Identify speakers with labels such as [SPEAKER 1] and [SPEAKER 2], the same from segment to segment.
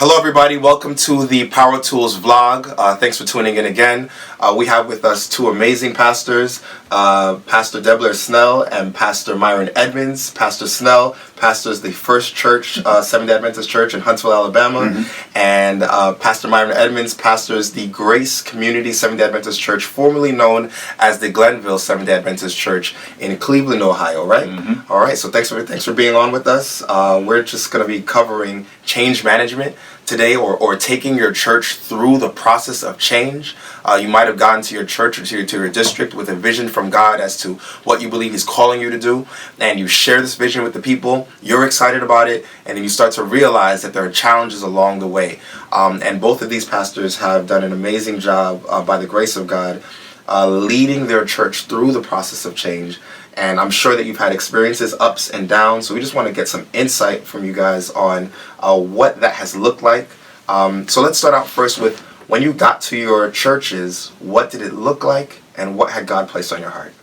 [SPEAKER 1] Hello everybody, welcome to the Powertools vlog. Thanks for tuning in again. We have with us two amazing pastors, Pastor Debler Snell and Pastor Myron Edmonds. Pastor Snell pastors the First Church, Seventh-day Adventist Church in Huntsville, Alabama. And Pastor Myron Edmonds pastors the Grace Community Seventh-day Adventist Church, formerly known as the Glenville Seventh-day Adventist Church in Cleveland, Ohio, right? All right, so thanks for being on with us. We're just going to be covering change management today, or taking your church through the process of change. You might have gotten to your church or to your district with a vision from God as to what you believe He's calling you to do, and you share this vision with the people. You're excited about it, and then you start to realize that there are challenges along the way. And both of these pastors have done an amazing job, by the grace of God, leading their church through the process of change. And I'm sure that you've had experiences, ups and downs. So we just want to get some insight from you guys on what that has looked like. So let's start out first with, when you got to your churches, what did it look like, and what had God placed on your heart?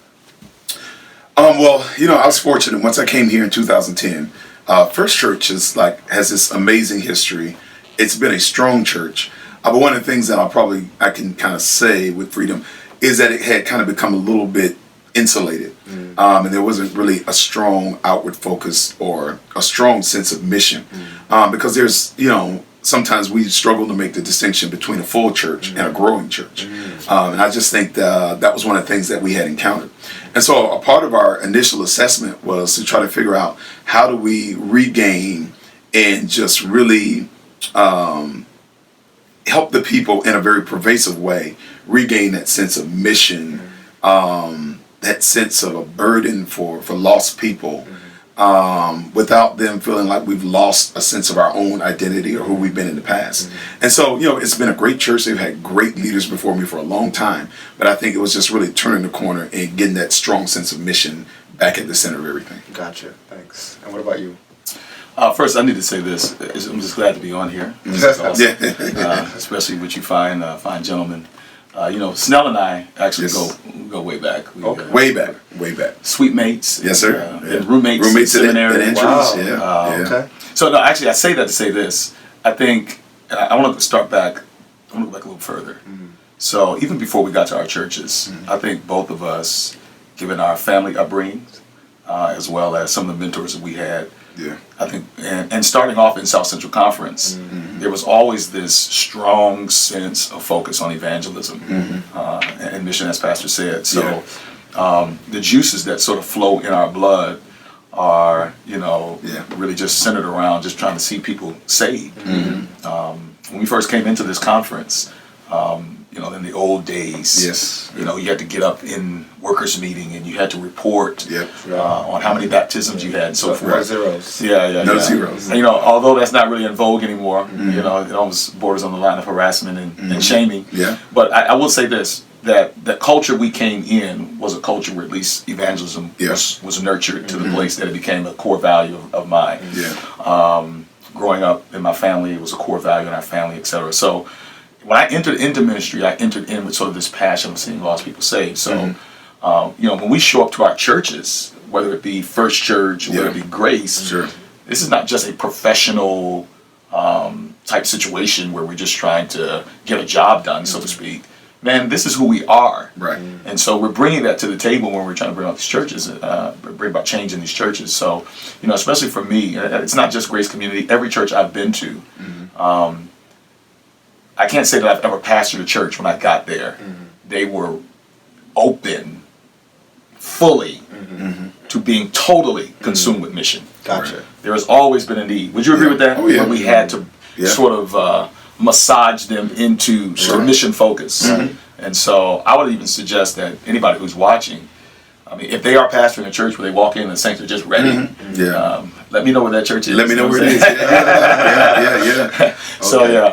[SPEAKER 2] Well, I was fortunate. Once I came here in 2010, First Church has this amazing history. It's been a strong church. But one of the things that I can kind of say with freedom is that it had kind of become a little bit insulated. And there wasn't really a strong outward focus or a strong sense of mission. Because there's, sometimes we struggle to make the distinction between a full church and a growing church. And I just think that was one of the things that we had encountered. And so a part of our initial assessment was to try to figure out, how do we regain and just really help the people in a very pervasive way regain that sense of mission, that sense of a burden for lost people, without them feeling like we've lost a sense of our own identity or who we've been in the past. And so, it's been a great church. They've had great leaders before me for a long time, but I think it was just really turning the corner and getting that strong sense of mission back at the center of everything.
[SPEAKER 1] Gotcha, thanks. And what about you?
[SPEAKER 3] First, I need to say this. I'm just glad to be on here. This is awesome. Especially with you fine gentlemen. Snell and I actually go way back.
[SPEAKER 2] Way back.
[SPEAKER 3] Sweet mates.
[SPEAKER 2] Yes, sir.
[SPEAKER 3] And roommates in seminary.
[SPEAKER 2] At
[SPEAKER 1] Wow. Okay.
[SPEAKER 3] So, no, actually, I say that to say this. I think, I want to start back, I want to go back a little further. So, even before we got to our churches, I think both of us, given our family upbringings, as well as some of the mentors that we had, I think, and starting off in South Central Conference, there was always this strong sense of focus on evangelism and mission, as Pastor said. So the juices that sort of flow in our blood are, really just centered around just trying to see people saved. When we first came into this conference, in the old days, you had to get up in workers' meeting and you had to report on how many baptisms you had and so forth.
[SPEAKER 1] No zeros.
[SPEAKER 2] No zeros.
[SPEAKER 3] And, although that's not really in vogue anymore, it almost borders on the line of harassment and shaming. But I will say this, that the culture we came in was a culture where at least evangelism was nurtured to the place that it became a core value of mine. Growing up in my family, it was a core value in our family, etc. So when I entered into ministry, I entered in with sort of this passion of seeing lost people saved. So, when we show up to our churches, whether it be First Church or whether it be Grace, this is not just a professional type situation where we're just trying to get a job done, so to speak. Man, this is who we are.
[SPEAKER 2] Right.
[SPEAKER 3] And so we're bringing that to the table when we're trying to bring out these churches, bring about change in these churches. So, especially for me, it's not just Grace Community. Every church I've been to, I can't say that I've ever pastored a church when I got there. They were open, fully, to being totally consumed with mission.
[SPEAKER 1] Gotcha.
[SPEAKER 3] There has always been a need. Would you agree with that?
[SPEAKER 2] Oh, yeah.
[SPEAKER 3] When we had to sort of massage them into sort of mission focus. And so I would even suggest that anybody who's watching, if they are pastoring a church where they walk in and the saints are just ready, let me know where that church is.
[SPEAKER 2] Let me know where it is.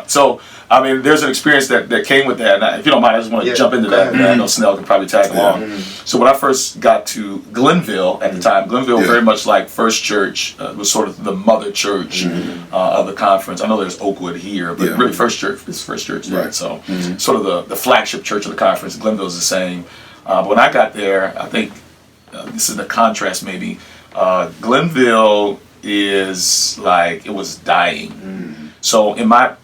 [SPEAKER 3] So there's an experience that came with that. And if you don't mind, I just want to jump into that. And I know Snell can probably tag along. So when I first got to Glenville at the time, Glenville very much like First Church was sort of the mother church of the conference. I know there's Oakwood here, but really First Church is First Church there. So sort of the flagship church of the conference. Glenville is the same. But when I got there, I think this is the contrast maybe. Glenville is like, it was dying. So in my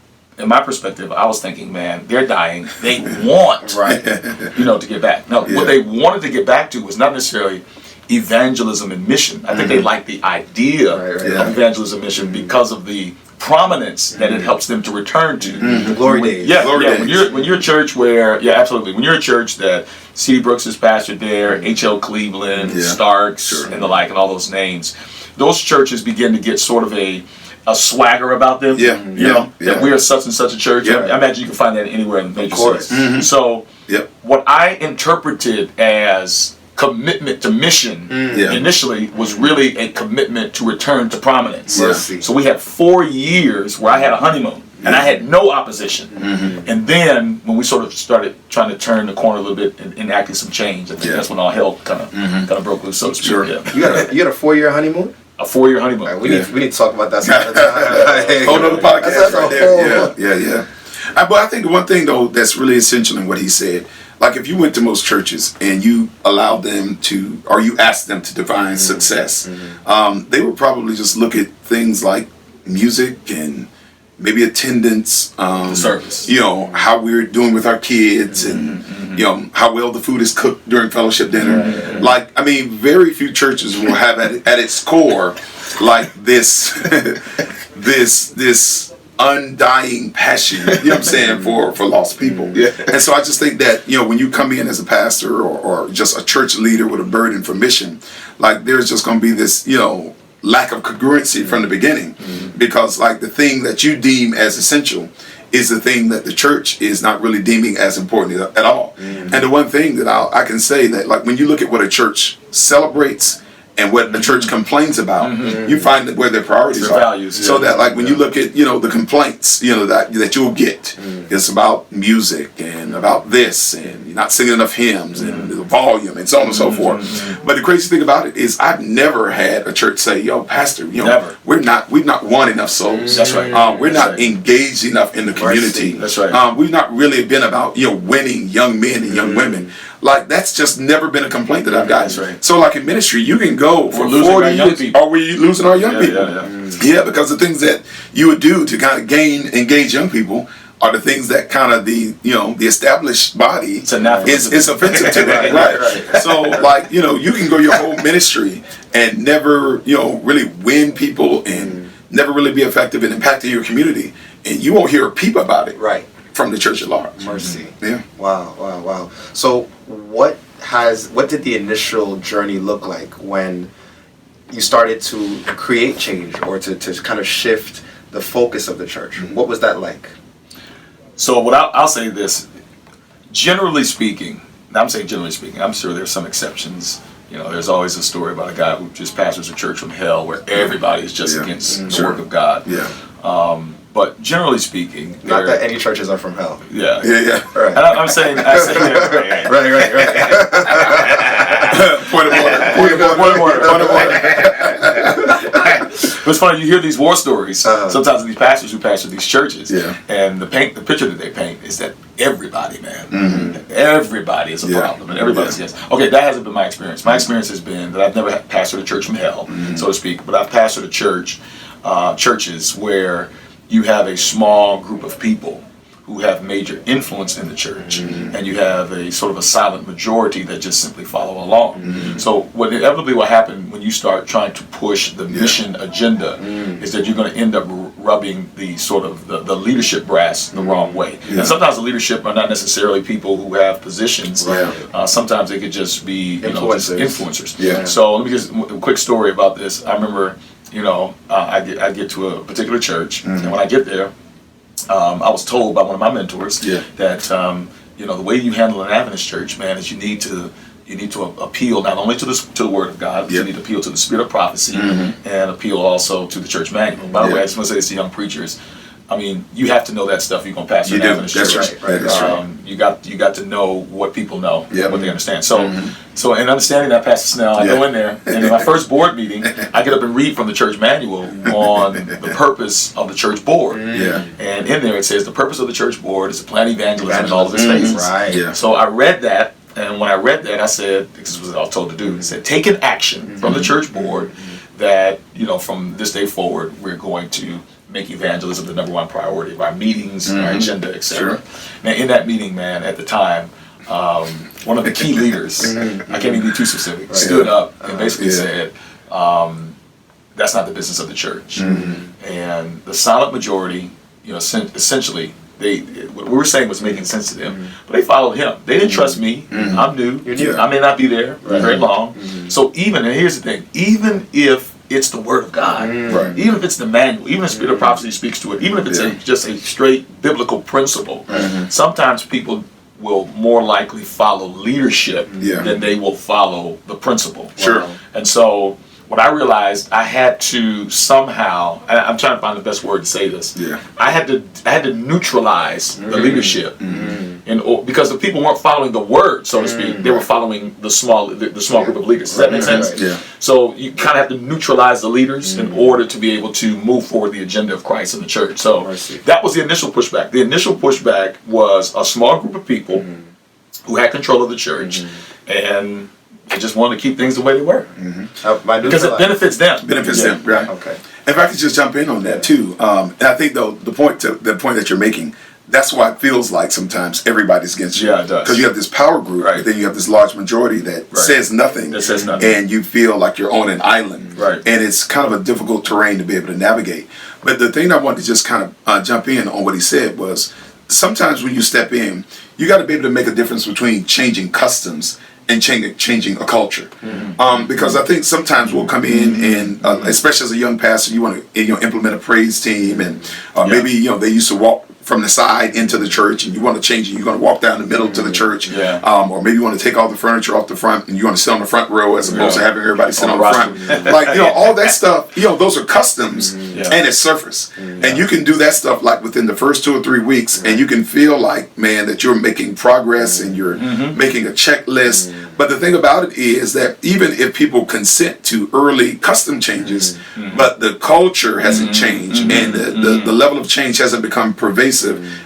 [SPEAKER 3] perspective, I was thinking, man, they're dying. They want,
[SPEAKER 1] Right.
[SPEAKER 3] to get back. Now, what they wanted to get back to was not necessarily evangelism and mission. I think they liked the idea
[SPEAKER 1] Right.
[SPEAKER 3] of evangelism and mission because of the prominence that it helps them to return to.
[SPEAKER 1] The glory days.
[SPEAKER 3] Yeah,
[SPEAKER 2] Glory
[SPEAKER 3] yeah.
[SPEAKER 2] days.
[SPEAKER 3] When you're a church where, absolutely. When you're a church that C.D. Brooks is pastored there, H.L. Cleveland, Starks, and the like, and all those names, those churches begin to get sort of a swagger about them.
[SPEAKER 2] Yeah.
[SPEAKER 3] You know, that we are such and such a church.
[SPEAKER 2] Yeah.
[SPEAKER 3] I imagine you can find that anywhere in the major
[SPEAKER 1] Of course.
[SPEAKER 3] cities. So,
[SPEAKER 2] Yep.
[SPEAKER 3] what I interpreted as commitment to mission initially was really a commitment to return to prominence.
[SPEAKER 1] Mercy.
[SPEAKER 3] So we had 4 years where I had a honeymoon and I had no opposition. And then when we sort of started trying to turn the corner a little bit and enacting some change, I think that's when all hell kind of broke loose, so to speak.
[SPEAKER 2] Sure.
[SPEAKER 3] Yeah.
[SPEAKER 1] You got a 4-year honeymoon?
[SPEAKER 3] A 4-year honeymoon.
[SPEAKER 1] All right, we need to talk about that some other time.
[SPEAKER 2] Whole nother podcast
[SPEAKER 1] That's a
[SPEAKER 2] right there. Yeah. But I think the one thing though that's really essential in what he said, like if you went to most churches and you allowed them to, or you asked them to define success, they would probably just look at things like music and maybe attendance,
[SPEAKER 3] The service.
[SPEAKER 2] how we're doing with our kids, and how well the food is cooked during fellowship dinner. Like, I mean, very few churches will have at its core like this this undying passion, you know what I'm saying, for lost people. And so I just think that, when you come in as a pastor or just a church leader with a burden for mission, like there's just going to be this, lack of congruency from the beginning, because like the thing that you deem as essential is the thing that the church is not really deeming as important at all. And the one thing that I can say that, like, when you look at what a church celebrates and what the church complains about, you find that where their priorities
[SPEAKER 3] Their
[SPEAKER 2] are.
[SPEAKER 3] values,
[SPEAKER 2] So that, like, when you look at, the complaints, that you'll get, it's about music and about this, and you're not singing enough hymns and the volume and so on and so forth. But the crazy thing about it is I've never had a church say, yo, pastor,
[SPEAKER 3] Never.
[SPEAKER 2] we've not won enough souls.
[SPEAKER 3] That's right.
[SPEAKER 2] We're
[SPEAKER 3] That's
[SPEAKER 2] not
[SPEAKER 3] right.
[SPEAKER 2] engaged enough in the community.
[SPEAKER 3] That's right.
[SPEAKER 2] We've not really been about, winning young men and young women. Like, that's just never been a complaint that I've gotten.
[SPEAKER 3] That's right.
[SPEAKER 2] So, like, in ministry, you can go for
[SPEAKER 3] losing
[SPEAKER 2] 40
[SPEAKER 3] our young
[SPEAKER 2] years.
[SPEAKER 3] people.
[SPEAKER 2] Are we losing our young people?
[SPEAKER 3] Yeah.
[SPEAKER 2] Because the things that you would do to kind of engage young people are the things that kind of the established body is offensive to. Right. So, like, you can go your whole ministry and never, really win people and never really be effective in impacting your community, and you won't hear a peep about it.
[SPEAKER 1] Right.
[SPEAKER 2] From the church at large.
[SPEAKER 1] Mercy.
[SPEAKER 2] Yeah.
[SPEAKER 1] Wow. So what did the initial journey look like when you started to create change or to kind of shift the focus of the church? What was that like?
[SPEAKER 3] So what I'll say this, generally speaking, I'm saying generally speaking, I'm sure there's some exceptions. There's always a story about a guy who just pastors a church from hell where everybody is just against the work of God.
[SPEAKER 2] Yeah.
[SPEAKER 3] But generally speaking,
[SPEAKER 1] Not that any churches are from hell.
[SPEAKER 3] Yeah.
[SPEAKER 1] Right.
[SPEAKER 3] And I'm saying right.
[SPEAKER 2] Point of order.
[SPEAKER 3] But it's funny, you hear these war stories sometimes of these pastors who pastor these churches, and the picture that they paint is that everybody, man, everybody is a problem, and everybody's against. Okay, that hasn't been my experience. My experience has been that I've never pastored a church from hell, so to speak, but I've pastored churches where you have a small group of people who have major influence in the church, and you have a sort of a silent majority that just simply follow along. So what inevitably will happen when you start trying to push the mission agenda is that you're going to end up rubbing the sort of the leadership brass the wrong way. And sometimes the leadership are not necessarily people who have positions. Sometimes they could just be just influencers. So let me just a quick story about this. I remember I get to a particular church, and when I get there, I was told by one of my mentors that the way you handle an Adventist church, man, is you need to appeal not only to the Word of God, but you need to appeal to the Spirit of prophecy and appeal also to the church manual. By the way, I just want to say this to young preachers. I mean, you have to know that stuff. You're gonna pastor an Adventist church.
[SPEAKER 2] That's right. That's right.
[SPEAKER 3] You got to know what people know, what they understand. So,
[SPEAKER 2] Mm-hmm.
[SPEAKER 3] in understanding that, Pastor Snell, I go in there, and in my first board meeting, I get up and read from the church manual on the purpose of the church board. And in there it says the purpose of the church board is to plant evangelism in all of its phases.
[SPEAKER 1] Right.
[SPEAKER 3] So I read that, and when I read that, I said, this is what I was told to do. It said, take an action from the church board that from this day forward we're going to make evangelism the number one priority of our meetings, our agenda, etc.
[SPEAKER 2] Sure.
[SPEAKER 3] Now, in that meeting, man, at the time, one of the key leaders, I can't even be too specific, stood up and basically said, that's not the business of the church. And the silent majority, essentially, what we were saying was making sense to them, but they followed him. They didn't trust me. I'm new. I may not be there very long. So and here's the thing, even if it's the word of God, even if it's the manual, even if the spirit of prophecy speaks to it, even if it's just a straight biblical principle, sometimes people will more likely follow leadership than they will follow the principle.
[SPEAKER 2] Sure.
[SPEAKER 3] And so what I realized, I had to somehow, I'm trying to find the best word to say this. I had to neutralize the leadership, because the people weren't following the word, so to speak. They were following the small group of leaders. Does that make sense? So you kind of have to neutralize the leaders in order to be able to move forward the agenda of Christ in the church. So that was the initial pushback. The initial pushback was a small group of people who had control of the church, and they just wanted to keep things the way they were. Because it benefits them.
[SPEAKER 2] Benefits them, right?
[SPEAKER 1] Okay.
[SPEAKER 2] If I could just jump in on that too, and I think though the point that you're making, that's why it feels like sometimes everybody's against you.
[SPEAKER 3] Yeah, it does.
[SPEAKER 2] Because you have this power group, but then you have this large majority that says nothing.
[SPEAKER 3] That says nothing.
[SPEAKER 2] And you feel like you're on an island.
[SPEAKER 3] Right.
[SPEAKER 2] And it's kind of a difficult terrain to be able to navigate. But the thing I wanted to just kind of jump in on what he said was, sometimes when you step in, you got to be able to make a difference between changing customs and changing a culture, because I think sometimes we'll come in and, especially as a young pastor, you want to implement a praise team, and maybe they used to walk from the side into the church, and you want to change it. You're going to walk down the middle to the church, or maybe you want to take all the furniture off the front, and you want to sit on the front row as opposed to having everybody sit on the front. Like all that stuff. Those are customs, and it's surface, and you can do that stuff like within the first 2 or 3 weeks, and you can feel like, man, that you're making progress and you're making a checklist. But the thing about it is that even if people consent to early custom changes, but the culture hasn't changed, and the level of change hasn't become pervasive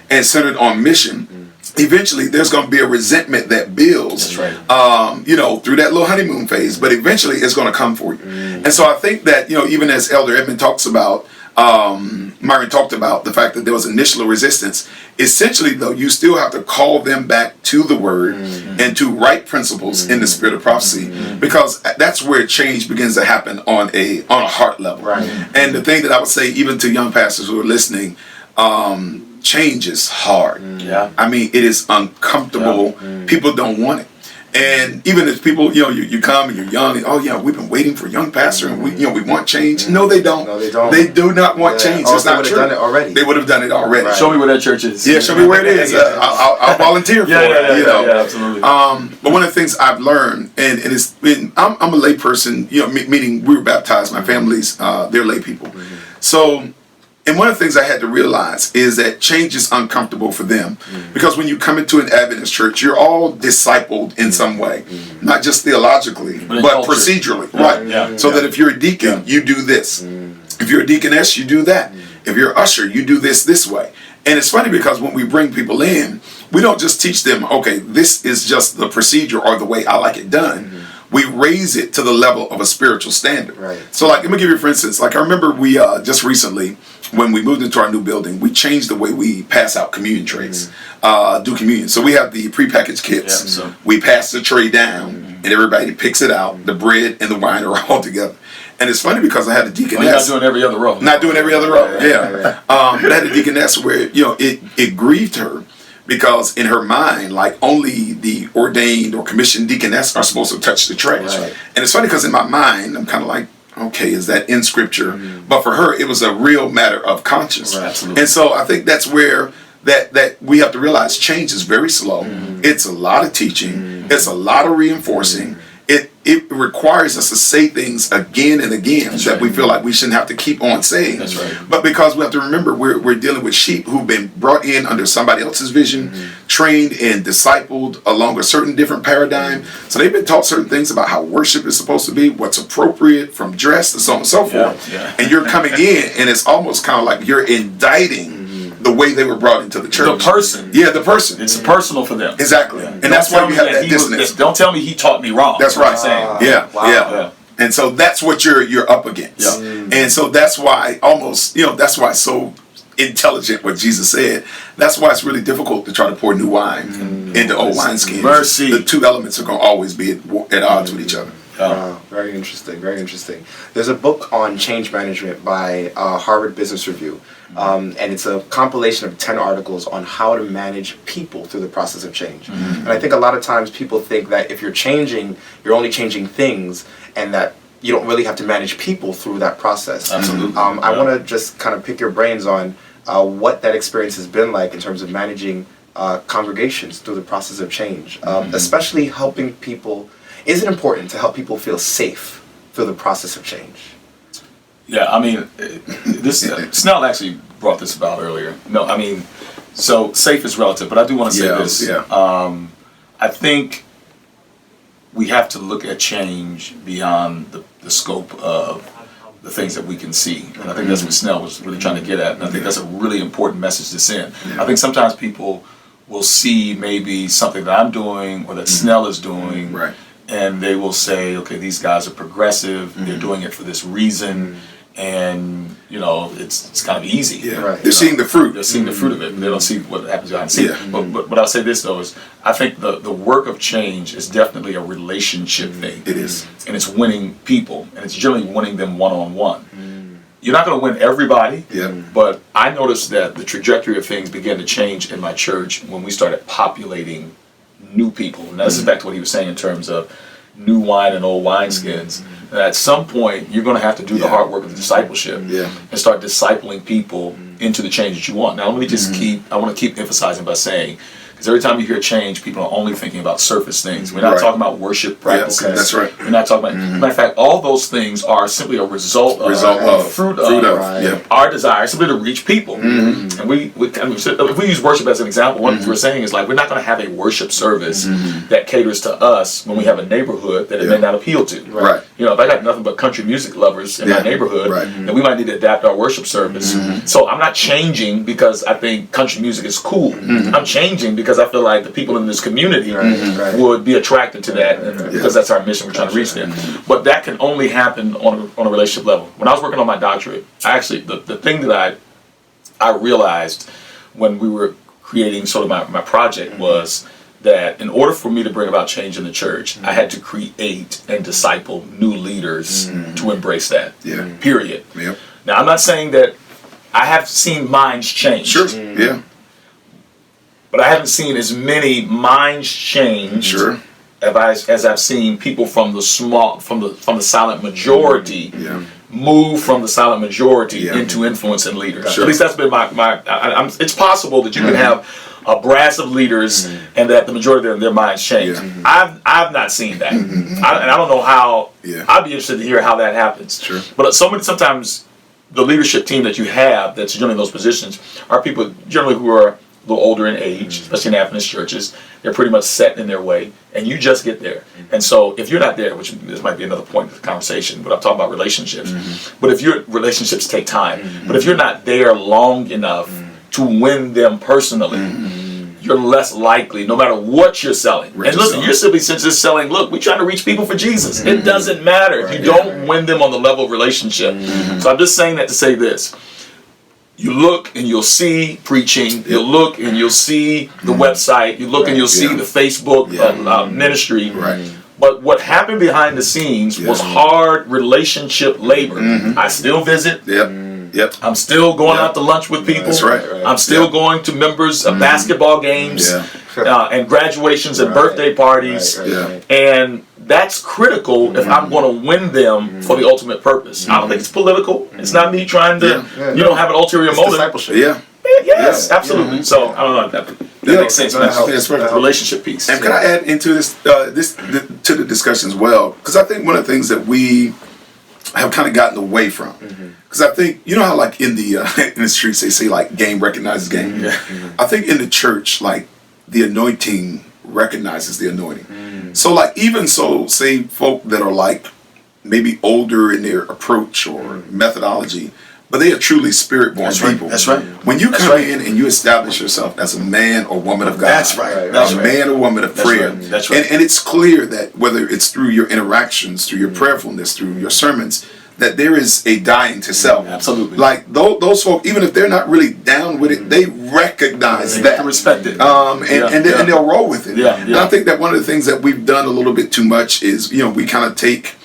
[SPEAKER 2] and centered on mission, eventually there's going to be a resentment that builds, through that little honeymoon phase, but eventually it's going to come for you. And so I think that, even as Elder Edmund talks about, Myron talked about the fact that there was initial resistance. Essentially, though, you still have to call them back to the word and to right principles in the spirit of prophecy, because that's where change begins to happen on a heart level. And the thing that I would say, even to young pastors who are listening, change is hard. I mean, it is uncomfortable. People don't want it. And even if people, you come and you're young, and we've been waiting for a young pastor, and we want change. No, they don't.
[SPEAKER 1] No, they don't.
[SPEAKER 2] They do not want change. It's not true.
[SPEAKER 1] Done it already.
[SPEAKER 2] They would have done it already.
[SPEAKER 3] Show me where that church is.
[SPEAKER 2] Yeah, show me where it is. I'll volunteer for it.
[SPEAKER 3] Yeah, absolutely.
[SPEAKER 2] But one of the things I've learned, and it's been, I'm a lay person. Meaning we were baptized. My family's they're lay people. So. And one of the things I had to realize is that change is uncomfortable for them, because when you come into an Adventist church, you're all discipled in some way, not just theologically, but procedurally, right? So that if you're a deacon, you do this. If you're a deaconess, you do that. If you're an usher, you do this way. And it's funny because when we bring people in, we don't just teach them, okay, this is just the procedure or the way I like it done. We raise it to the level of a spiritual standard. So like, let me give you for instance, like I remember we just recently, when we moved into our new building, we changed the way we pass out communion trays, do communion. So we have the prepackaged kits. We pass the tray down, and everybody picks it out. The bread and the wine are all together. And it's funny because I had a deaconess.
[SPEAKER 3] You're not doing every other row.
[SPEAKER 2] Not doing every other row, But I had a deaconess where, it grieved her, because in her mind, like, only the ordained or commissioned deaconess are supposed to touch the tray. And it's funny because in my mind, I'm kind of like, okay, is that in scripture? But for her, it was a real matter of conscience. And so I think that's where that we have to realize change is very slow. It's a lot of teaching. It's a lot of reinforcing. It requires us to say things again and again that we feel like we shouldn't have to keep on saying. But because we have to remember, we're dealing with sheep who've been brought in under somebody else's vision, trained and discipled along a certain different paradigm. So they've been taught certain things about how worship is supposed to be, what's appropriate from dress and so on and so forth. And you're coming in, and it's almost kind of like you're indicting the way they were brought into the church.
[SPEAKER 3] The person.
[SPEAKER 2] Yeah, the person.
[SPEAKER 3] It's personal for them.
[SPEAKER 2] Exactly. And that's why you have that dissonance.
[SPEAKER 3] Don't tell me he taught me wrong.
[SPEAKER 2] That's right.
[SPEAKER 3] Saying.
[SPEAKER 2] Yeah. And so that's what you're up against.
[SPEAKER 3] Yeah.
[SPEAKER 2] And so that's why that's why it's so intelligent what Jesus said. That's why it's really difficult to try to pour new wine into old wineskins.
[SPEAKER 3] Mercy.
[SPEAKER 2] The two elements are going to always be at odds with each other.
[SPEAKER 1] Wow, very interesting, very interesting. There's a book on change management by Harvard Business Review, and it's a compilation of 10 articles on how to manage people through the process of change. And I think a lot of times people think that if you're changing, you're only changing things, and that you don't really have to manage people through that process.
[SPEAKER 3] Absolutely.
[SPEAKER 1] I want to just kind of pick your brains on what that experience has been like in terms of managing congregations through the process of change, especially helping people. Is it important to help people feel safe through the process of change?
[SPEAKER 3] Yeah, I mean, this Snell actually brought this about earlier. No, I mean, so safe is relative, but I do want to say this.
[SPEAKER 2] Yeah.
[SPEAKER 3] I think we have to look at change beyond the scope of the things that we can see. And I think that's what Snell was really trying to get at. And I think that's a really important message to send.
[SPEAKER 2] Yeah.
[SPEAKER 3] I think sometimes people will see maybe something that I'm doing or that Snell is doing.
[SPEAKER 2] Right.
[SPEAKER 3] And they will say, okay, these guys are progressive, they're doing it for this reason, and it's kind of easy.
[SPEAKER 2] Yeah.
[SPEAKER 1] Right.
[SPEAKER 2] They're seeing the fruit.
[SPEAKER 3] They're seeing the fruit of it, and they don't see what happens behind the scenes.
[SPEAKER 2] Yeah.
[SPEAKER 3] But I'll say this though, is I think the work of change is definitely a relationship thing.
[SPEAKER 2] It is.
[SPEAKER 3] And it's winning people, and it's generally winning them one-on-one. You're not going to win everybody,
[SPEAKER 2] Yeah.
[SPEAKER 3] but I noticed that the trajectory of things began to change in my church when we started populating new people. And this is back to what he was saying in terms of new wine and old wineskins. And at some point, you're going to have to do the hard work of discipleship and start discipling people into the change that you want. Now, let me just I want to keep emphasizing by saying, because every time you hear change, people are only thinking about surface things. We're not talking about worship practices.
[SPEAKER 2] Yeah, that's right.
[SPEAKER 3] We're not talking about, matter of fact, all those things are simply a result of fruit of our desire simply to reach people. And if we use worship as an example, what we're saying is like, we're not going to have a worship service that caters to us when we have a neighborhood that it may not appeal to.
[SPEAKER 2] Right.
[SPEAKER 3] If I got nothing but country music lovers in my neighborhood, then we might need to adapt our worship service. So I'm not changing because I think country music is cool. I'm changing because I feel like the people in this community would be attracted to that, because that's our mission. We're trying to reach them. But that can only happen on a relationship level. When I was working on my doctorate, the thing that I realized when we were creating sort of my project was that in order for me to bring about change in the church, I had to create and disciple new leaders to embrace that.
[SPEAKER 2] Yeah.
[SPEAKER 3] Period.
[SPEAKER 2] Yep.
[SPEAKER 3] Now, I'm not saying that I have seen minds change.
[SPEAKER 2] Sure. Yeah.
[SPEAKER 3] But I haven't seen as many minds change as I've seen people from the silent majority move from the silent majority into influence and leaders.
[SPEAKER 2] Sure.
[SPEAKER 3] At least that's been it's possible that you can have a brass of leaders and that the majority of their minds change. I've not seen that. And I don't know how. I'd be interested to hear how that happens.
[SPEAKER 2] Sure.
[SPEAKER 3] But sometimes the leadership team that you have that's generally in those positions are people generally who are a little older in age, especially in Adventist churches. They're pretty much set in their way, and you just get there. And so if you're not there, which this might be another point of the conversation, but I'm talking about relationships. But if your relationships take time, but if you're not there long enough to win them personally, you're less likely, no matter what you're selling. And listen, you're simply just selling, look, we're trying to reach people for Jesus. It doesn't matter if you don't win them on the level of relationship. So I'm just saying that to say this. You look and you'll see preaching. You'll look and you'll see the website. You look and you'll see the Facebook ministry. But what happened behind the scenes was hard relationship labor. I still visit. I'm still going out to lunch with people.
[SPEAKER 2] That's right.
[SPEAKER 3] I'm still going to members of basketball games and graduations and birthday parties. And that's critical if I'm going to win them for the ultimate purpose. I don't think it's political. It's not me trying to, have an ulterior motive.
[SPEAKER 1] Discipleship.
[SPEAKER 3] Yes, absolutely. So I don't know if that makes sense.
[SPEAKER 2] That's
[SPEAKER 3] The relationship piece.
[SPEAKER 2] And can I add into this to the discussion as well? Because I think one of the things that we have kind of gotten away from, because I think how like in the streets they say like game recognizes game. I think in the church like the anointing recognizes the anointing. So like even so, say folk that are like maybe older in their approach or methodology but they are truly spirit-born people.
[SPEAKER 3] That's right.
[SPEAKER 2] When you come in and you establish yourself as a man or woman of God,
[SPEAKER 3] That's right. That's
[SPEAKER 2] a
[SPEAKER 3] right.
[SPEAKER 2] man or woman of prayer,
[SPEAKER 3] That's right.
[SPEAKER 2] And it's clear that whether it's through your interactions, through your prayerfulness, through your sermons, that there is a dying to self.
[SPEAKER 3] Absolutely.
[SPEAKER 2] Like those folk, even if they're not really down with it, they recognize that.
[SPEAKER 3] They respect it.
[SPEAKER 2] And they'll roll with it.
[SPEAKER 3] Yeah,
[SPEAKER 2] And I think that one of the things that we've done a little bit too much is, we kind of take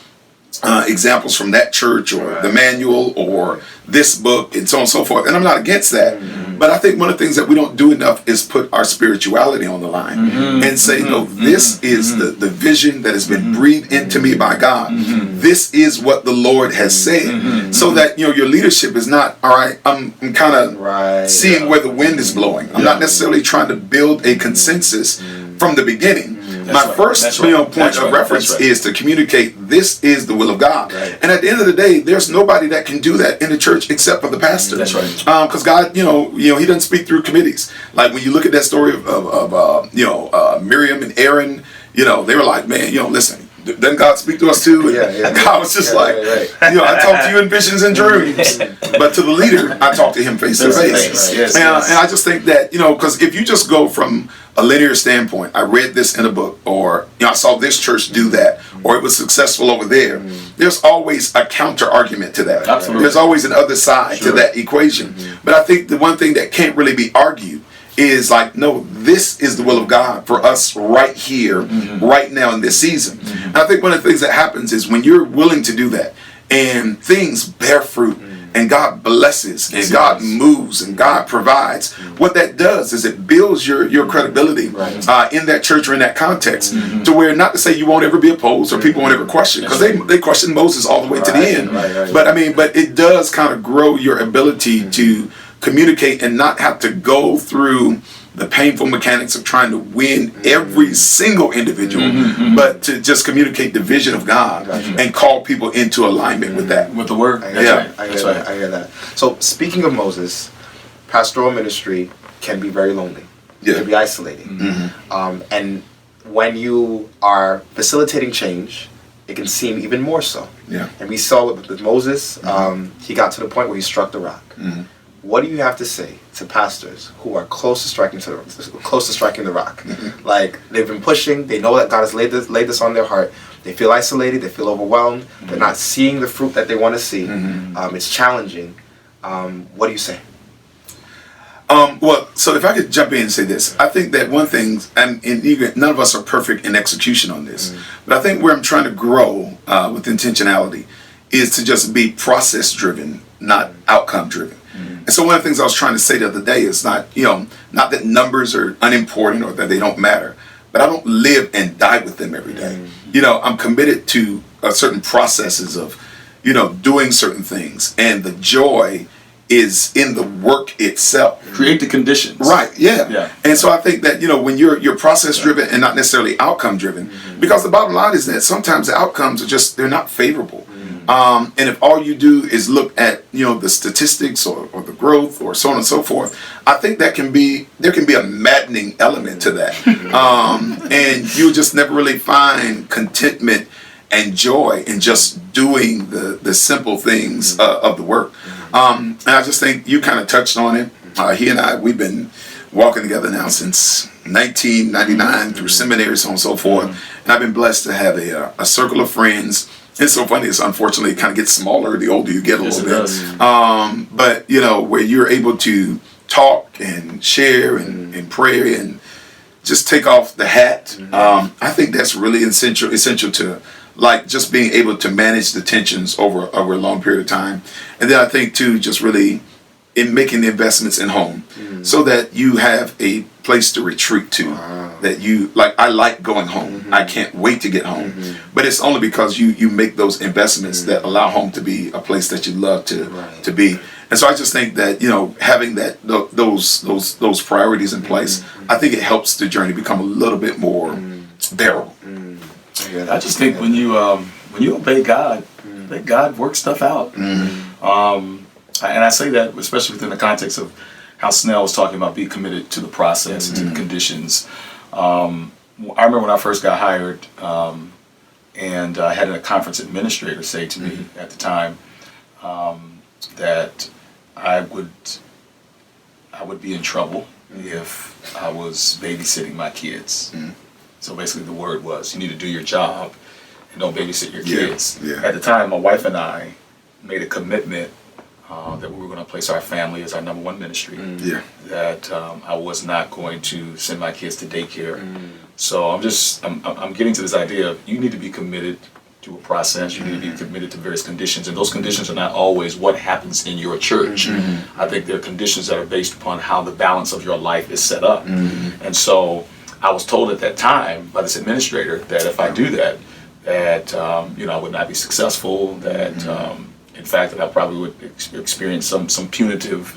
[SPEAKER 2] examples from that church or the manual or this book and so on and so forth. And I'm not against that. But I think one of the things that we don't do enough is put our spirituality on the line and say, no, this is the vision that has been breathed into me by God. This is what the Lord has said. So that, your leadership is not, all right, I'm kind of seeing where the wind is blowing. I'm not necessarily trying to build a consensus from the beginning. My first point of reference is to communicate this is the will of God. And at the end of the day, there's nobody that can do that in the church except for the pastor.
[SPEAKER 3] That's right.
[SPEAKER 2] Because God, he doesn't speak through committees. Like when you look at that story of Miriam and Aaron, they were like, man, listen, doesn't God speak to us too? And God was just I talk to you in visions and dreams, but to the leader, I talk to him face to face. And I just think that, because if you just go from a linear standpoint, I read this in a book, or I saw this church do that, or it was successful over there, there's always a counter argument to that.
[SPEAKER 3] Absolutely.
[SPEAKER 2] There's always an other side to that equation. But I think the one thing that can't really be argued is like, no, this is the will of God for us right here, right now in this season. And I think one of the things that happens is when you're willing to do that and things bear fruit and God blesses and God moves and God provides, what that does is it builds your credibility in that church or in that context to where, not to say you won't ever be opposed or people won't ever question, because they questioned Moses all the way to the end. But it does kind of grow your ability to communicate and not have to go through the painful mechanics of trying to win every single individual, but to just communicate the vision of God and call people into alignment with that.
[SPEAKER 3] With the word.
[SPEAKER 1] I hear that. So speaking of Moses, pastoral ministry can be very lonely. It can be isolating. And when you are facilitating change, it can seem even more so. And we saw with Moses, he got to the point where he struck the rock. What do you have to say to pastors who are close to striking the rock? Like, they've been pushing, they know that God has laid this on their heart, they feel isolated, they feel overwhelmed, they're not seeing the fruit that they want to see. It's challenging. What do you say?
[SPEAKER 2] So if I could jump in and say this, I think that one thing, and none of us are perfect in execution on this, but I think where I'm trying to grow with intentionality is to just be process driven, not outcome driven. And so one of the things I was trying to say the other day is not that numbers are unimportant or that they don't matter, but I don't live and die with them every day. I'm committed to certain processes of, doing certain things, and the joy is in the work itself.
[SPEAKER 3] Create the conditions. Right,
[SPEAKER 2] yeah. And so I think that, when you're process driven and not necessarily outcome driven, because the bottom line is that sometimes the outcomes are they're not favorable. And if all you do is look at, the statistics or the growth or so on and so forth, I think there can be a maddening element to that. And you just never really find contentment and joy in just doing the simple things of the work. And I just think you kind of touched on it. He and I, we've been walking together now since 1999 through seminary, so on and so forth. And I've been blessed to have a circle of friends. It's so funny, it's unfortunately it kind of gets smaller the older you get a little bit. But, where you're able to talk and share and pray and just take off the hat. I think that's really essential to like just being able to manage the tensions over a long period of time. And then I think too, just really in making the investments in home so that you have a place to retreat to, that you like. I like going home. I can't wait to get home, but it's only because you make those investments that allow home to be a place that you love to be. And so I just think that, having those priorities in place, I think it helps the journey become a little bit more bearable.
[SPEAKER 3] I just think when you obey God, let God work stuff out. And I say that especially within the context of how Snell was talking about being committed to the process and to the conditions. I remember when I first got hired, and I had a conference administrator say to me at the time, that I would be in trouble if I was babysitting my kids. So basically the word was, you need to do your job and don't babysit your kids. At the time, my wife and I made a commitment that we were going to place our family as our number one ministry. That I was not going to send my kids to daycare. So I'm getting to this idea of, you need to be committed to a process. You need to be committed to various conditions, and those conditions are not always what happens in your church. I think they're conditions that are based upon how the balance of your life is set up. And so I was told at that time by this administrator that if I do that, I would not be successful. That in fact, that I probably would experience some punitive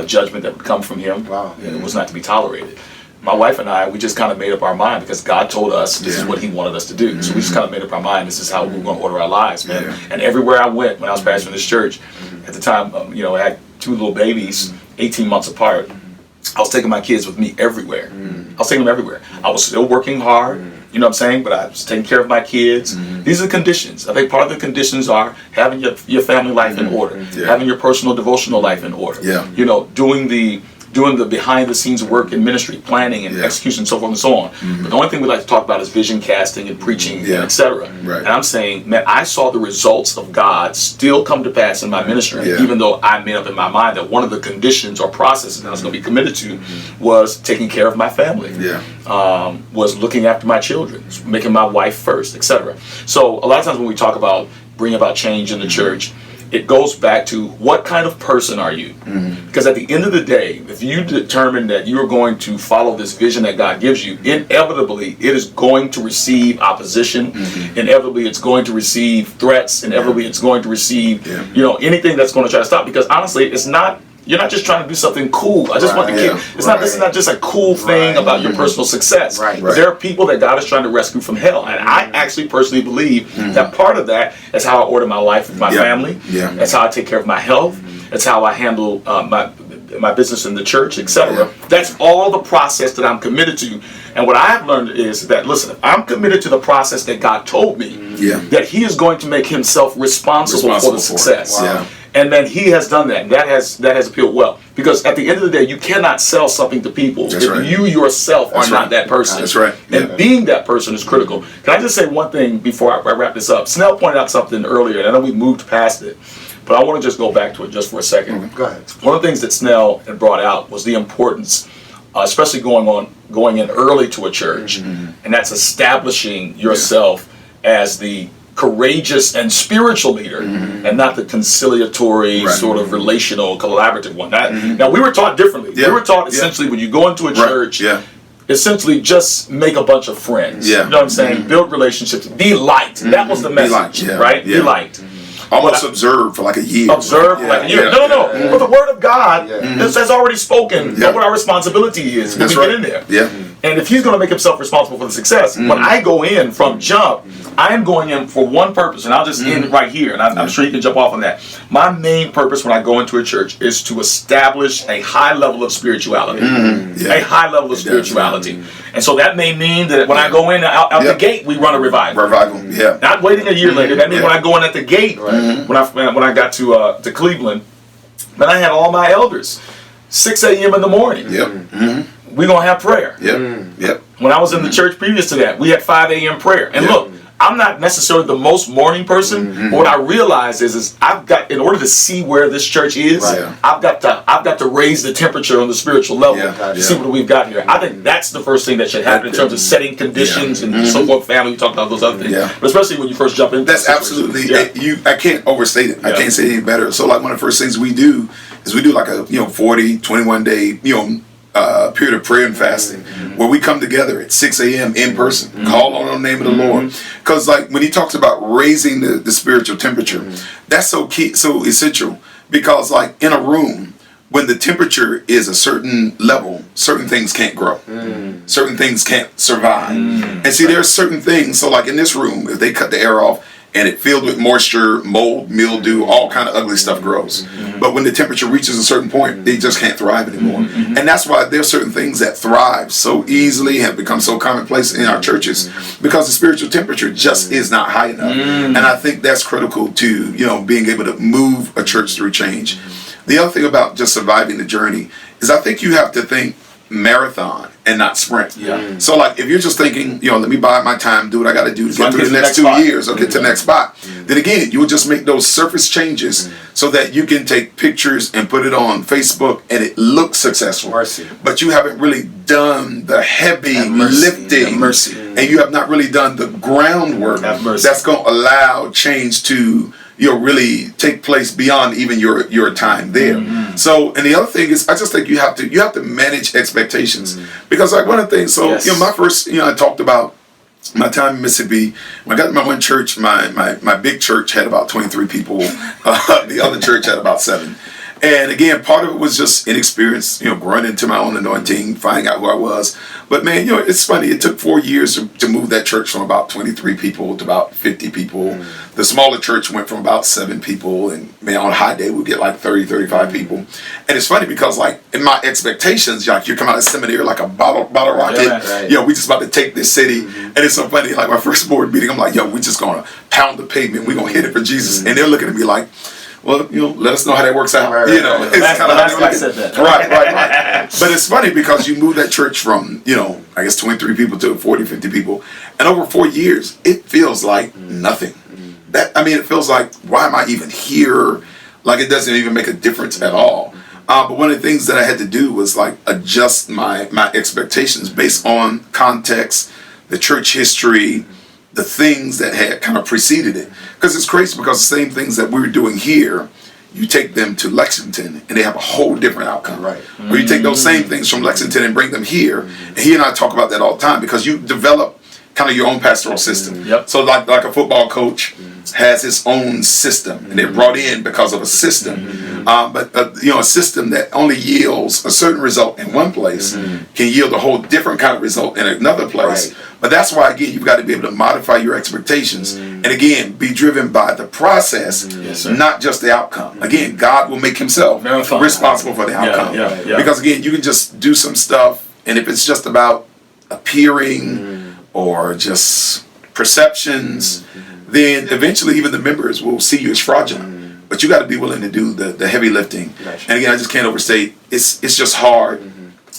[SPEAKER 3] judgment that would come from him. And it was not to be tolerated. My wife and I, we just kind of made up our mind, because God told us this is what he wanted us to do. So we just kind of made up our mind, this is how we were going to order our lives, man. And everywhere I went, when I was pastoring this church, at the time, I had 2 little babies, 18 months apart. I was taking my kids with me everywhere. I was taking them everywhere. I was still working hard, you know what I'm saying? But I was taking care of my kids. These are conditions. I think part of the conditions are having your family life in order, having your personal devotional life in order, doing the behind the scenes work in ministry, planning and execution, and so forth and so on. But the only thing we like to talk about is vision casting and preaching, and etc. And I'm saying, man, I saw the results of God still come to pass in my ministry, even though I made up in my mind that one of the conditions or processes that I was going to be committed to was taking care of my family, was looking after my children, making my wife first, etc. So a lot of times when we talk about bringing about change in the church, it goes back to, what kind of person are you? Because at the end of the day, if you determine that you're going to follow this vision that God gives you, inevitably it is going to receive opposition. Inevitably it's going to receive threats. Inevitably it's going to receive anything that's going to try to stop. Because honestly, you're not just trying to do something cool. I just want the kid. This is not just a cool thing about your personal success. There are people that God is trying to rescue from hell. And I actually personally believe that part of that is how I order my life with my family. That's how I take care of my health. That's how I handle my business in the church, etc. That's all the process that I'm committed to. And what I've learned is that, listen, if I'm committed to the process that God told me, that he is going to make himself responsible for the success. And then he has done that. And that has appealed well. Because at the end of the day, you cannot sell something to people if you yourself are not that person. And being that person is critical. Can I just say one thing before I wrap this up? Snell pointed out something earlier, and I know we moved past it, but I want to just go back to it just for a second.
[SPEAKER 1] Go ahead.
[SPEAKER 3] One of the things that Snell had brought out was the importance, especially going in early to a church, and that's establishing yourself as the courageous and spiritual leader, and not the conciliatory sort of relational, collaborative one. Now we were taught differently. We were taught essentially when you go into a church, essentially just make a bunch of friends. You know what I'm saying? Build relationships. Be liked. That was the message, right? Be liked.
[SPEAKER 2] Almost observe for like a year.
[SPEAKER 3] Observe for like a year. No. But the word of God has already spoken what our responsibility is when we get in there. And if he's going to make himself responsible for the success, when I go in from jump, I am going in for one purpose, and I'll just end it right here, and I'm sure you can jump off on that. My main purpose when I go into a church is to establish a high level of spirituality. A high level of spirituality. And so that may mean that when I go in out the gate, we run a revival. Not waiting a year later. That means when I go in at the gate, when I got to Cleveland, man, I had all my elders, 6 a.m. in the morning. We're going to have prayer. When I was in the church previous to that, we had 5 a.m. prayer. And look, I'm not necessarily the most morning person, but what I realize is I've got, in order to see where this church is, I've got to raise the temperature on the spiritual level to see what we've got here. I think that's the first thing that should happen in terms of setting conditions and so forth. Family, we talked about those other things, but especially when you first jump into
[SPEAKER 2] that's absolutely. I can't overstate it. I can't say it any better. So like one of the first things we do is we do like a 40, 21 day period of prayer and fasting, where we come together at 6 a.m. in person, call on the name of the Lord. Because like when he talks about raising the spiritual temperature, that's so key, so essential. Because like in a room, when the temperature is a certain level, certain things can't grow. Certain things can't survive. And see, there's certain things, so like in this room, if they cut the air off and it filled with moisture, mold, mildew, all kind of ugly stuff grows. But when the temperature reaches a certain point, they just can't thrive anymore. And that's why there's certain things that thrive so easily, have become so commonplace in our churches, because the spiritual temperature just is not high enough. And I think that's critical to, being able to move a church through change. The other thing about just surviving the journey is I think you have to think marathon and not sprint. So like if you're just thinking, let me buy my time, do what I got to do to get through the next 2 years or get to the next spot, then again, you will just make those surface changes so that you can take pictures and put it on Facebook and it looks successful. But you haven't really done the heavy lifting, and you have not really done the groundwork that's going to allow change to really take place beyond even your time there. So, and the other thing is, I just think you have to manage expectations, because like one of the things. So, my first, I talked about my time in Mississippi. When I got to my one church, my big church had about 23 people. The other church had about 7. And again, part of it was just inexperience, growing into my own anointing, finding out who I was. But man, it's funny. It took 4 years to move that church from about 23 people to about 50 people. The smaller church went from about 7 people, and man, on a high day, we'd get like 30, 35 people. And it's funny because like in my expectations, like you come out of seminary like a bottle rocket. We just about to take this city. And it's so funny, like my first board meeting, I'm like, we just gonna pound the pavement. We're gonna hit it for Jesus. And they're looking at me like, well, let us know how that works out. It's kind of how said that. Right. But it's funny because you move that church from, I guess 23 people to 40, 50 people. And over 4 years, it feels like nothing. It feels like, why am I even here? Like it doesn't even make a difference at all. But one of the things that I had to do was like adjust my expectations based on context, the church history, the things that had kind of preceded it. Because it's crazy, because the same things that we're doing here, you take them to Lexington and they have a whole different outcome. Or you take those same things from Lexington and bring them here. And he and I talk about that all the time, because you develop kind of your own pastoral system. So like a football coach has his own system, and they're brought in because of a system. But a system that only yields a certain result in one place can yield a whole different kind of result in another place. But that's why, again, you've got to be able to modify your expectations. And again, be driven by the process, not just the outcome. Again, God will make himself responsible for the outcome. Because again, you can just do some stuff, and if it's just about appearing or just perceptions, then eventually even the members will see you as fraudulent. But you got to be willing to do the heavy lifting. And again, I just can't overstate, it's just hard.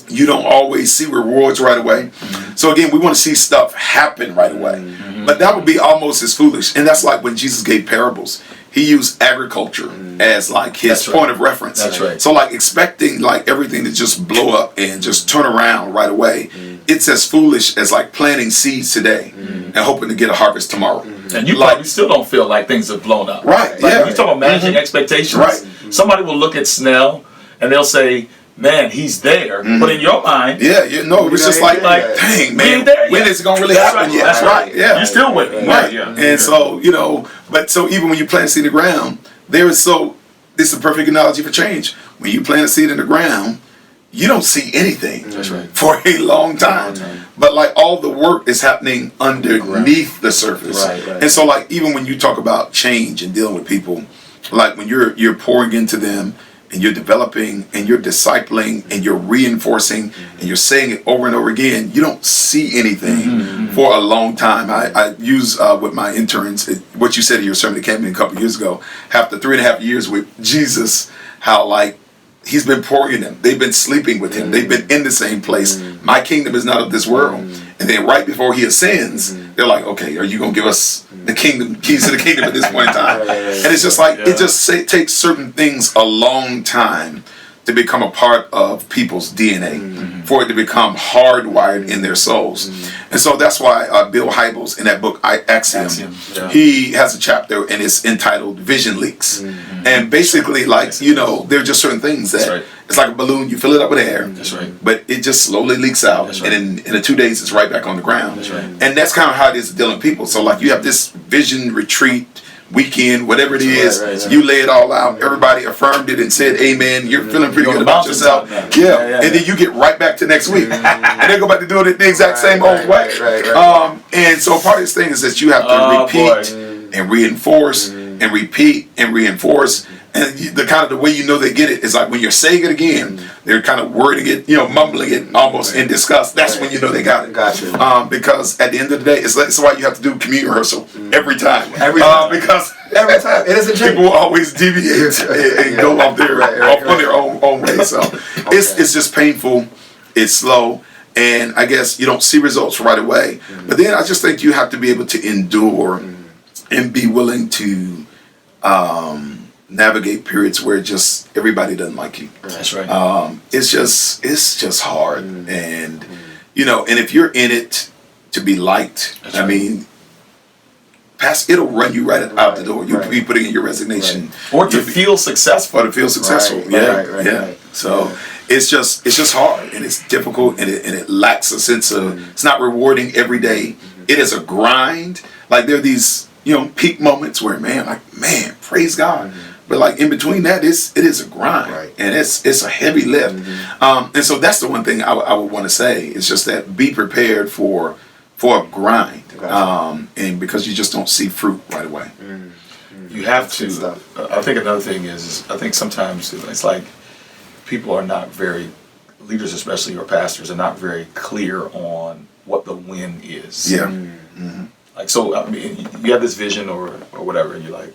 [SPEAKER 2] You don't always see rewards right away. So again, we want to see stuff happen right away. But that would be almost as foolish. And that's like when Jesus gave parables. He used agriculture as like his point of reference. So like expecting like everything to just blow up and just turn around right away, it's as foolish as like planting seeds today and hoping to get a harvest tomorrow.
[SPEAKER 3] And you probably still don't feel like things have blown up.
[SPEAKER 2] Like,
[SPEAKER 3] you talk about managing expectations. Somebody will look at Snell and they'll say, man, he's there. But in your mind,
[SPEAKER 2] it's just like, dang, man, when is it gonna really happen yet?
[SPEAKER 3] That's right. You're still winning.
[SPEAKER 2] And so, but so even when you plant a seed in the ground, this is a perfect analogy for change. When you plant a seed in the ground, you don't see anything for a long time. But like all the work is happening underneath the surface. And so like even when you talk about change and dealing with people, like when you're pouring into them, and you're developing and you're discipling and you're reinforcing and you're saying it over and over again, you don't see anything for a long time. I use with my interns what you said in your sermon that came in a couple years ago, after 3.5 years with Jesus, how like he's been pouring in them. They've been sleeping with him. They've been in the same place. My kingdom is not of this world. And then right before he ascends, they're like, okay, are you going to give us the keys to the kingdom at this point in time? And it's just like, it takes certain things a long time to become a part of people's DNA, for it to become hardwired in their souls. And so that's why Bill Hybels in that book, Axiom, he has a chapter and it's entitled Vision Leaks. And basically like, there are just certain things that it's like a balloon, you fill it up with air, but it just slowly leaks out. And in 2 days, it's right back on the ground. And that's kind of how it is dealing with people. So like you have this vision retreat, weekend, whatever it is, you lay it all out. Everybody affirmed it and said amen. You're feeling pretty good about yourself. And then you get right back to next week. And they go back to doing it the exact same old way. And so part of this thing is that you have to repeat and reinforce and repeat and reinforce. And the kind of the way you know they get it is like when you're saying it again, they're kind of wording it, mumbling it almost in disgust. That's when you know they got it.
[SPEAKER 1] Gotcha.
[SPEAKER 2] Because at the end of the day, it's why you have to do communion rehearsal every time. Because
[SPEAKER 1] every time it doesn't change.
[SPEAKER 2] People will always deviate and go off on their own way. So it's just painful. It's slow. And I guess you don't see results right away. But then I just think you have to be able to endure and be willing to navigate periods where just everybody doesn't like you.
[SPEAKER 3] That's right.
[SPEAKER 2] It's just hard. And, and if you're in it to be liked,
[SPEAKER 3] That's right.
[SPEAKER 2] it'll run you right out the door. You'll be putting in your resignation.
[SPEAKER 3] Or to feel successful.
[SPEAKER 2] Or to feel successful.
[SPEAKER 1] Right.
[SPEAKER 2] So it's just hard and it's difficult and it lacks a sense of, it's not rewarding every day. It is a grind. Like there are these, peak moments where man, praise God. But like in between that, it is a grind and it's a heavy lift. And so that's the one thing I would want to say. It's just that be prepared for a grind. And because you just don't see fruit right away.
[SPEAKER 3] You have to. I think another thing is I think sometimes it's like people are not very, leaders especially or pastors are not very clear on what the win is.
[SPEAKER 2] Yeah.
[SPEAKER 3] Like, so I mean, you have this vision or whatever, and you're like,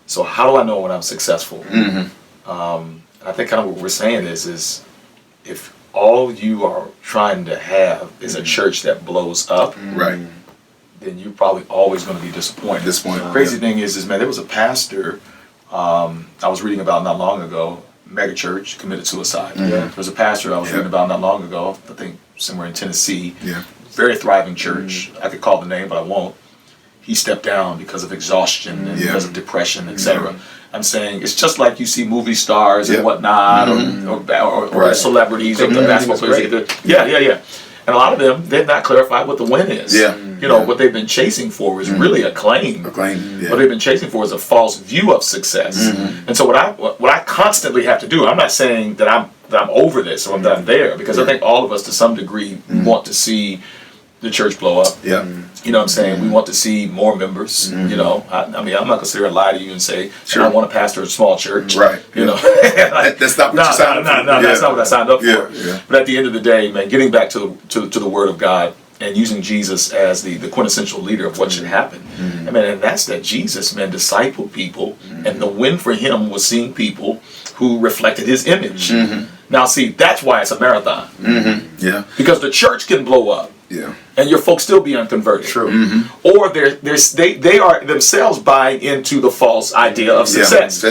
[SPEAKER 3] so how do I know when I'm successful? I think kind of what we're saying is if all you are trying to have is a church that blows up,
[SPEAKER 2] Right.
[SPEAKER 3] then you're probably always going to be disappointed.
[SPEAKER 2] Disappointed.
[SPEAKER 3] Crazy thing is man, there was a pastor I was reading about not long ago, mega church, committed suicide. There was a pastor I was reading about not long ago, I think somewhere in Tennessee, very thriving church. I could call the name, but I won't. He stepped down because of exhaustion and because of depression, etc. I'm saying it's just like you see movie stars and whatnot, or celebrities, or the basketball players. And a lot of them, they've not clarified what the win is. What they've been chasing for is really acclaim. What they've been chasing for is a false view of success. And so what I constantly have to do, I'm not saying that I'm over this or that I'm there, because I think all of us to some degree want to see the church blow up. You know what I'm saying? We want to see more members. I mean, I'm not going to sit here and lie to you and say, I want to pastor a small church.
[SPEAKER 2] That's not what you signed up for.
[SPEAKER 3] No, that's not what I signed up for. But at the end of the day, man, getting back to the Word of God and using Jesus as the quintessential leader of what should happen. And that's that Jesus, man, discipled people, and the win for him was seeing people who reflected his image. Now, see, that's why it's a marathon. Because the church can blow up. And your folks still be unconverted.
[SPEAKER 1] True.
[SPEAKER 3] Or they are themselves buying into the false idea of success.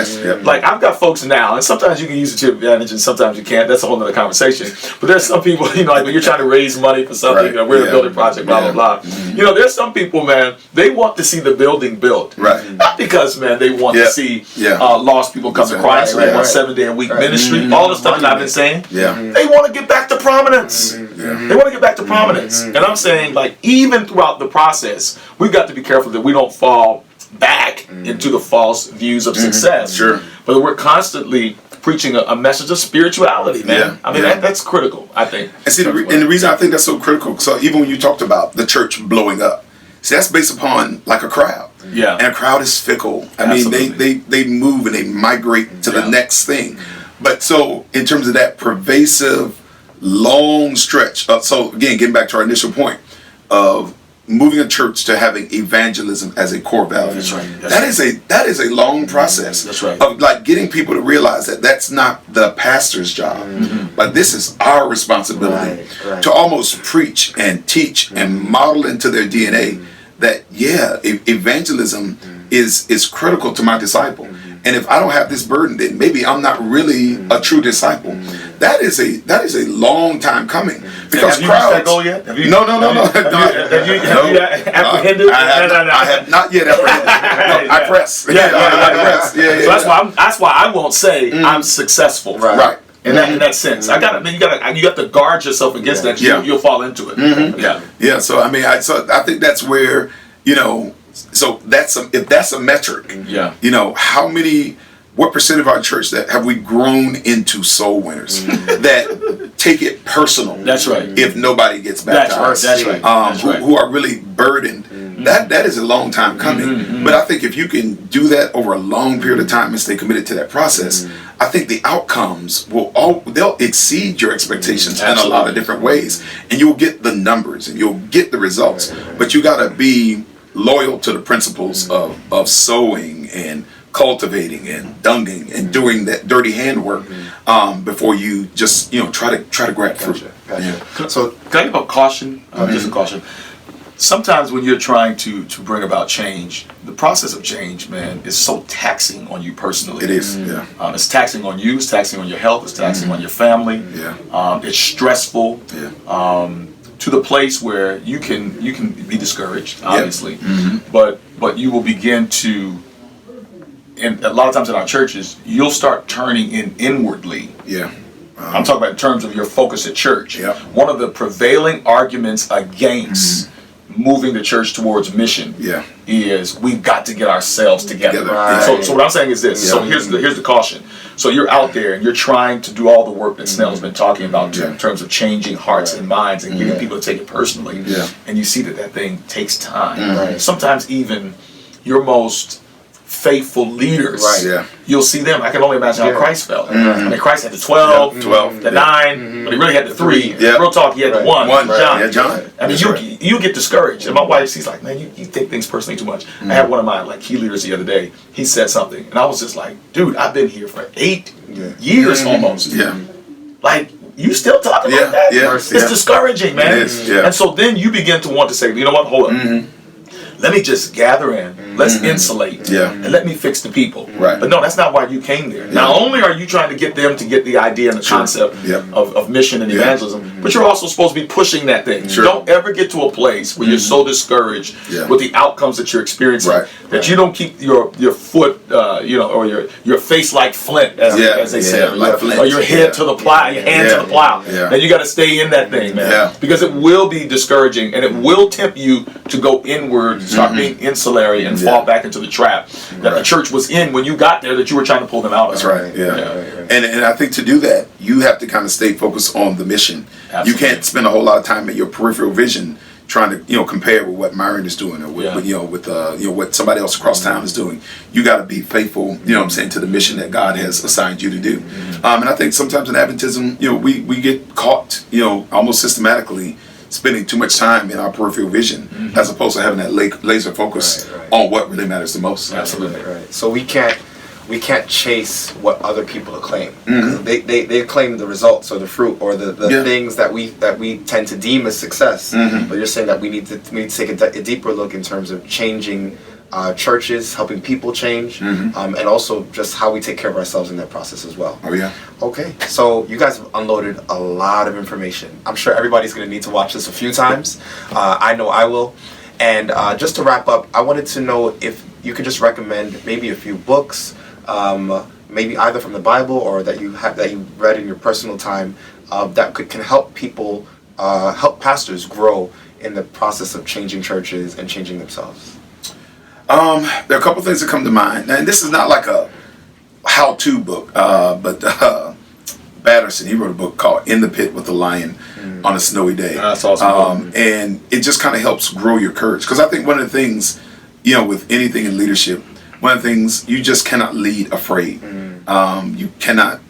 [SPEAKER 3] Like I've got folks now, and sometimes you can use it to your advantage and sometimes you can't. That's a whole other conversation. But there's some people, like when you're trying to raise money for something, we're a building project, blah, blah, blah. There's some people, man, they want to see the building built. Not because, man, they want to see lost people come to Christ, or they want 7-day-a-week ministry, all the stuff that I've been saying. They want to get back to prominence. They want to get back to prominence. And I'm saying, like, even throughout the process, we've got to be careful that we don't fall back into the false views of success. But we're constantly preaching a message of spirituality, man. I mean, that's critical, I think.
[SPEAKER 2] And see, the reason I think that's so critical, so even when you talked about the church blowing up, see, that's based upon like a crowd. And a crowd is fickle. I mean, they move and they migrate to the next thing. But so in terms of that pervasive, long stretch, so again, getting back to our initial point of moving a church to having evangelism as a core value. That is a long process of like getting people to realize that that's not the pastor's job, but this is our responsibility to almost preach and teach and model into their DNA that evangelism is critical to my disciple. And if I don't have this burden, then maybe I'm not really a true disciple. That is a long time coming. Because
[SPEAKER 3] have you reached that goal yet?
[SPEAKER 2] No.
[SPEAKER 3] Have you apprehended?
[SPEAKER 2] I have not yet apprehended. No, I press.
[SPEAKER 3] So that's why I won't say I'm successful. Right. In that sense, you got to guard yourself against that. You'll fall into it.
[SPEAKER 2] So I mean, I think that's where So if that's a metric, what percent of our church that have we grown into soul winners that take it personal?
[SPEAKER 3] That's right.
[SPEAKER 2] If nobody gets baptized,
[SPEAKER 3] That's right.
[SPEAKER 2] Who are really burdened that is a long time coming. But I think if you can do that over a long period of time and stay committed to that process, I think the outcomes they'll exceed your expectations in a lot of different ways, and you'll get the numbers and you'll get the results. But you got to be loyal to the principles of sowing and cultivating and dunging and doing that dirty handwork before you just try to grab fruit.
[SPEAKER 1] Gotcha.
[SPEAKER 3] So can I give a caution? Just a caution. Sometimes when you're trying to bring about change, the process of change, man, is so taxing on you personally.
[SPEAKER 2] It is, yeah.
[SPEAKER 3] It's taxing on you. It's taxing on your health. It's taxing on your family.
[SPEAKER 2] Yeah.
[SPEAKER 3] It's stressful.
[SPEAKER 2] Yeah.
[SPEAKER 3] To the place where you can be discouraged, obviously, but you will begin to. And a lot of times in our churches, you'll start turning inwardly.
[SPEAKER 2] Yeah.
[SPEAKER 3] I'm talking about in terms of your focus at church.
[SPEAKER 2] Yeah.
[SPEAKER 3] One of the prevailing arguments against moving the church towards mission is we've got to get ourselves together.
[SPEAKER 1] Right.
[SPEAKER 3] So what I'm saying is this. So here's the caution. So you're out there and you're trying to do all the work that Snell's been talking about in terms of changing hearts and minds and getting people to take it personally.
[SPEAKER 2] Yeah.
[SPEAKER 3] And you see that thing takes time.
[SPEAKER 1] Right.
[SPEAKER 3] Sometimes even your most faithful leaders, you'll see them. I can only imagine how Christ felt. I mean, Christ had the 12, the 9, but he really had the 3. Real talk, he had the 1, John.
[SPEAKER 2] Yeah, John.
[SPEAKER 3] I mean, you get discouraged. And my wife, she's like, man, you take things personally too much. I had one of my key leaders the other day. He said something, and I was just like, dude, I've been here for 8 years almost.
[SPEAKER 2] Yeah.
[SPEAKER 3] Like, you still talking about that?
[SPEAKER 2] Yeah.
[SPEAKER 3] It's discouraging, man.
[SPEAKER 2] It is, yeah.
[SPEAKER 3] And so then you begin to want to say, you know what, hold up. Let me just gather in. Let's insulate. And let me fix the people.
[SPEAKER 2] Right.
[SPEAKER 3] But no, that's not why you came there. Not only are you trying to get them to get the idea and the concept of mission and evangelism, but you're also supposed to be pushing that thing. Don't ever get to a place where you're so discouraged with the outcomes that you're experiencing that you don't keep your foot, or your face like flint, as they say, or your head to the plow, your hand to the plow. Then you got to stay in that thing, man, because it will be discouraging and it will tempt you to go inward. Start being insulary and fall back into the trap that the church was in when you got there that you were trying to pull them out of.
[SPEAKER 2] That's right. Yeah. And I think to do that, you have to kind of stay focused on the mission. Absolutely. You can't spend a whole lot of time at your peripheral vision trying to compare with what Myron is doing or with what somebody else across town is doing. You got to be faithful, to the mission that God has assigned you to do. And I think sometimes in Adventism, we get caught, almost systematically spending too much time in our peripheral vision as opposed to having that laser focus on what really matters the most.
[SPEAKER 3] Absolutely.
[SPEAKER 1] Right. So we can't chase what other people claim. They claim the results or the fruit or the things that we tend to deem as success. But you're saying that we need to take a deeper look in terms of changing churches, helping people change, and also just how we take care of ourselves in that process as well.
[SPEAKER 2] Oh yeah.
[SPEAKER 1] Okay, so you guys have unloaded a lot of information. I'm sure everybody's going to need to watch this a few times. I know I will. And just to wrap up, I wanted to know if you could just recommend maybe a few books, maybe either from the Bible or that you read in your personal time that can help people, help pastors grow in the process of changing churches and changing themselves.
[SPEAKER 2] There are a couple things that come to mind, and this is not like a how-to book, but Batterson, he wrote a book called "In the Pit with the Lion" on a snowy day.
[SPEAKER 3] That's awesome.
[SPEAKER 2] And it just kind of helps grow your courage, because I think one of the things, with anything in leadership, one of the things, you just cannot lead afraid. You cannot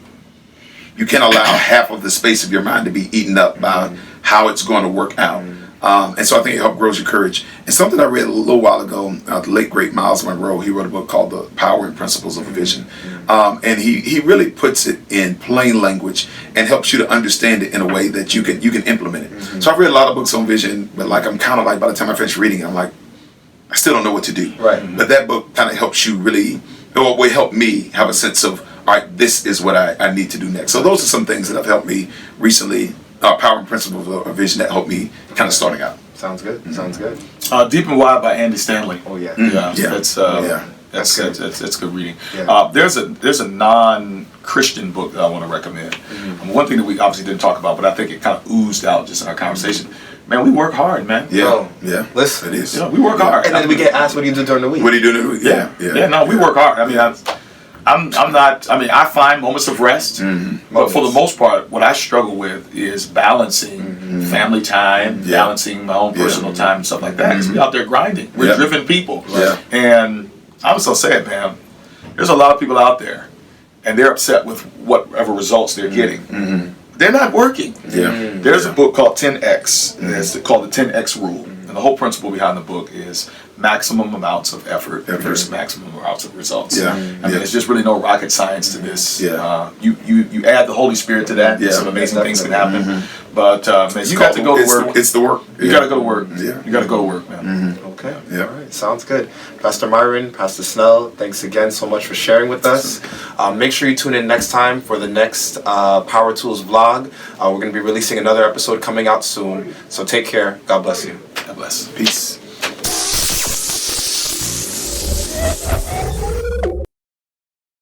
[SPEAKER 2] allow half of the space of your mind to be eaten up by how it's going to work out. And so I think it helps grows your courage. And something I read a little while ago, the late great Miles Monroe, he wrote a book called The Power and Principles of a Vision. And he really puts it in plain language and helps you to understand it in a way that you can implement it. So I've read a lot of books on vision, but I'm kind of by the time I finish reading, I'm like, I still don't know what to do.
[SPEAKER 1] Right.
[SPEAKER 2] But that book kind of helps you really, or will help me have a sense of, all right, this is what I need to do next. So those are some things that have helped me recently. Power and Principles of a Vision that helped me kind of starting out.
[SPEAKER 1] Sounds good. Sounds good.
[SPEAKER 3] Deep and Wide by Andy Stanley.
[SPEAKER 1] Oh yeah.
[SPEAKER 3] That's good reading.
[SPEAKER 1] Yeah.
[SPEAKER 3] There's a non-Christian book that I want to recommend. One thing that we obviously didn't talk about, but I think it kind of oozed out just in our conversation. Man, we work hard, man.
[SPEAKER 2] Yeah.
[SPEAKER 1] Listen,
[SPEAKER 2] it is.
[SPEAKER 3] We work hard.
[SPEAKER 1] And then we get asked, "What do you do during the week?"
[SPEAKER 2] What do you do during the week?
[SPEAKER 3] Yeah. No, we work hard. I mean, I'm not. I mean, I find moments of rest, but for the most part, what I struggle with is balancing family time, balancing my own personal time and stuff like that. Because we're out there grinding. We're driven people. And I was so sad, man. There's a lot of people out there, and they're upset with whatever results they're getting. They're not working. There's a book called 10X. It's called the 10X rule. And the whole principle behind the book is maximum amounts of effort versus maximum amounts of results. I mean, there's just really no rocket science to this. You add the Holy Spirit to that, and some amazing things can happen. But man, you got to go to work.
[SPEAKER 2] It's the work.
[SPEAKER 3] You got to go to work. You got to go to work, man.
[SPEAKER 1] Okay. All right. Sounds good. Pastor Myron, Pastor Snell, thanks again so much for sharing with us. Make sure you tune in next time for the next Powertools vlog. We're going to be releasing another episode coming out soon. So take care. God bless you.
[SPEAKER 3] God bless.
[SPEAKER 2] Peace.